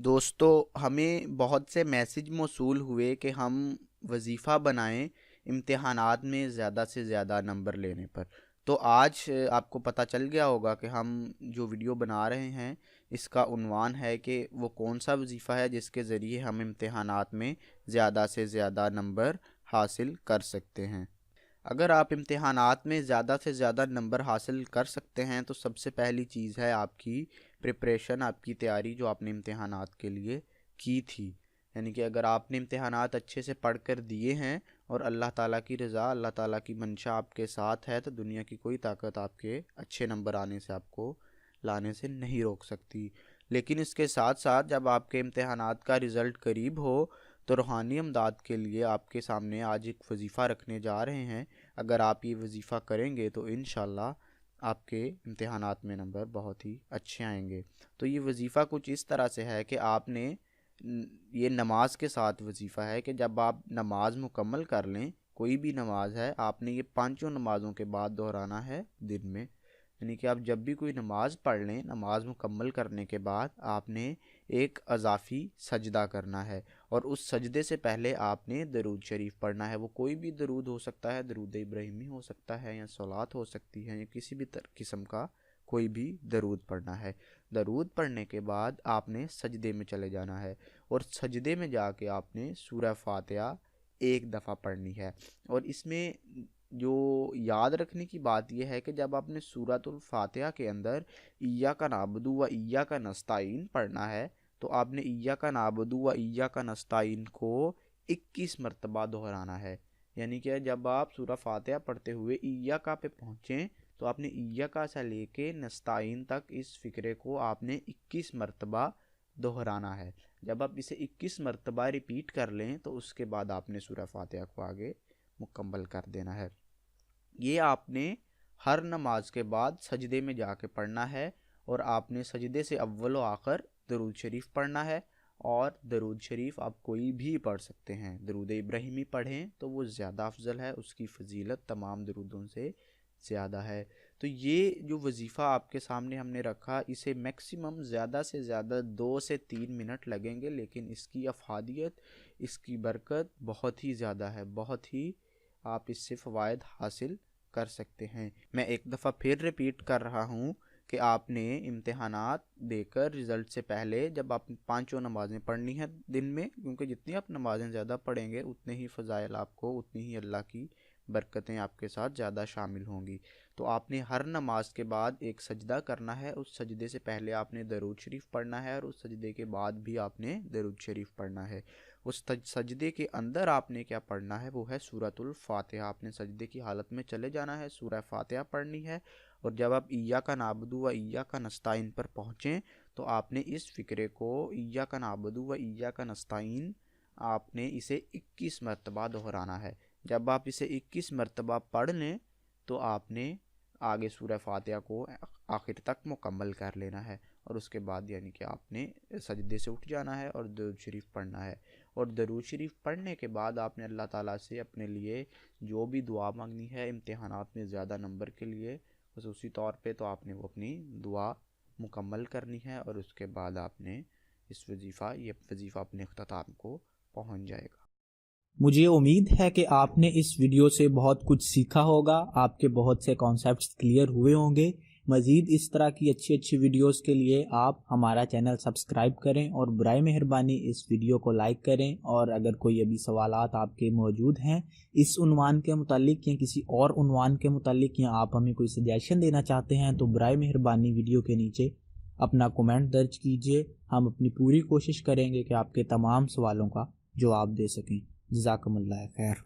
दोस्तों, हमें बहुत से मैसेज मौसूल हुए कि हम वजीफ़ा बनाएं इम्तिहानात में ज़्यादा से ज़्यादा नंबर लेने पर। तो आज आपको पता चल गया होगा कि हम जो वीडियो बना रहे हैं इसका उन्वान है कि वो कौन सा वजीफ़ा है जिसके ज़रिए हम इम्तिहानात में ज़्यादा से ज़्यादा नंबर हासिल कर सकते हैं। अगर आप इम्तिहानात में ज़्यादा से ज़्यादा नंबर हासिल कर सकते हैं तो सबसे पहली चीज़ है आपकी प्रिपरेशन, आपकी तैयारी जो आपने इम्तिहानात के लिए की थी। यानी कि अगर आपने इम्तिहानात अच्छे से पढ़ कर दिए हैं और अल्लाह ताला की रज़ा, अल्लाह ताला की मंशा आपके साथ है, तो दुनिया की कोई ताकत आपके अच्छे नंबर आने से आपको लाने से नहीं रोक सकती। लेकिन इसके साथ साथ जब आपके इम्तिहानात का रिज़ल्ट करीब हो तो रूहानी इमदाद के लिए आपके सामने आज एक वजीफ़ा रखने जा रहे हैं। अगर आप ये वजीफ़ा करेंगे तो इंशाल्लाह आपके इम्तिहानात में नंबर बहुत ही अच्छे आएंगे। तो ये वजीफ़ा कुछ इस तरह से है कि आपने ये नमाज के साथ वजीफ़ा है कि जब आप नमाज मुकम्मल कर लें, कोई भी नमाज है, आपने ये पांचों नमाज़ों के बाद दोहराना है दिन में। यानी कि आप जब भी कोई नमाज़ पढ़ लें, नमाज मुकम्मल करने के बाद आपने एक अज़ाफ़ी सजदा करना है और उस सजदे से पहले आपने दरूद शरीफ पढ़ना है। वो कोई भी दरूद हो सकता है, दरूद इब्राहिमी हो सकता है या सलात हो सकती है या किसी भी किस्म का कोई भी दरूद पढ़ना है। दरूद पढ़ने के बाद आपने सजदे में चले जाना है और सजदे में जाके आपने सूरह फातिहा एक दफ़ा पढ़नी है। और इसमें जो याद रखने की बात यह है कि जब आपने सूरतुल फातिहा के अंदर इय्याका नाबुदु व इय्याका नस्ताईन पढ़ना है तो आपने इय्याका नाबुदु व इय्याका नस्ताईन को 21 मरतबा दोहराना है। यानी कि जब आप सूरह फातिहा पढ़ते हुए इय्याका पे पहुँचें तो आपने इय्याका से लेके नस्ताईन तक इस फ़िक्रे को आपने 21 मरतबा दोहराना है। जब आप इसे 21 मरतबा रिपीट कर लें तो उसके बाद आपने सूरह फातिहा को आगे मुकम्मल कर देना है। ये आपने हर नमाज के बाद सजदे में जाके पढ़ना है और आपने सजदे से अव्वल व आखिर दरूद शरीफ पढ़ना है। और दरूद शरीफ आप कोई भी पढ़ सकते हैं, दरूद इब्राहिमी पढ़ें तो वो ज़्यादा अफजल है, उसकी फजीलत तमाम दरूदों से ज़्यादा है। तो ये जो वजीफ़ा आपके सामने हमने रखा, इसे मैक्सिमम ज़्यादा से ज़्यादा 2 से 3 मिनट लगेंगे, लेकिन इसकी अफादियत, इसकी बरकत बहुत ही ज़्यादा है, बहुत ही आप इससे फ़वाइद हासिल कर सकते हैं। मैं एक दफ़ा फिर रिपीट कर रहा हूँ कि आपने इम्तिहानात देकर रिज़ल्ट से पहले जब आप पांचों नमाज़ें पढ़नी हैं दिन में, क्योंकि जितनी आप नमाज़ें ज़्यादा पढ़ेंगे उतने ही फ़ज़ाइल आपको, उतनी ही अल्लाह की बरकतें आपके साथ ज़्यादा शामिल होंगी। तो आपने हर नमाज के बाद एक सजदा करना है, उस सजदे से पहले आपने दरूद शरीफ पढ़ना है और उस सजदे के बाद भी आपने दरूद शरीफ पढ़ना है। उस सजदे के अंदर आपने क्या पढ़ना है, वो है सूरतुल फातिहा। आपने सजदे की हालत में चले जाना है, सूरह फातिहा पढ़नी है और जब आप इय्याका नाबुदु व इय्याका नस्ताईन पर पहुँचें तो आपने इस फ़िक्रे को इय्याका नाबुदु व इय्याका नस्ताईन आपने इसे 21 मरतबा दोहराना है। जब आप इसे 21 मरतबा पढ़ लें तो आपने आगे सूरह फातिहा को आखिर तक मुकम्मल कर लेना है और उसके बाद यानी कि आपने सजदे से उठ जाना है और दरूद शरीफ पढ़ना है। और दरूद शरीफ पढ़ने के बाद आपने अल्लाह ताला से अपने लिए जो भी दुआ मांगनी है इम्तिहानात में ज़्यादा नंबर के लिए ख़ुसूसी तौर पे, तो आपने वो अपनी दुआ मुकम्मल करनी है और उसके बाद आपने इस ये वजीफ़ा अपने अख्ताम को पहुँच जाएगा। मुझे उम्मीद है कि आपने इस वीडियो से बहुत कुछ सीखा होगा, आपके बहुत से कॉन्सेप्ट्स क्लियर हुए होंगे। मज़ीद इस तरह की अच्छी अच्छी वीडियोस के लिए आप हमारा चैनल सब्सक्राइब करें और बराए मेहरबानी इस वीडियो को लाइक करें। और अगर कोई अभी सवालात आपके मौजूद हैं इस उन्वान के मुतालिक या किसी और उन्वान के मुतालिक, या आप हमें कोई सजेशन देना चाहते हैं, तो बराए मेहरबानी वीडियो के नीचे अपना कमेंट दर्ज कीजिए। हम अपनी पूरी कोशिश करेंगे कि आपके तमाम सवालों का जवाब दे सकें। जज़ाकमुल्लाह खैर।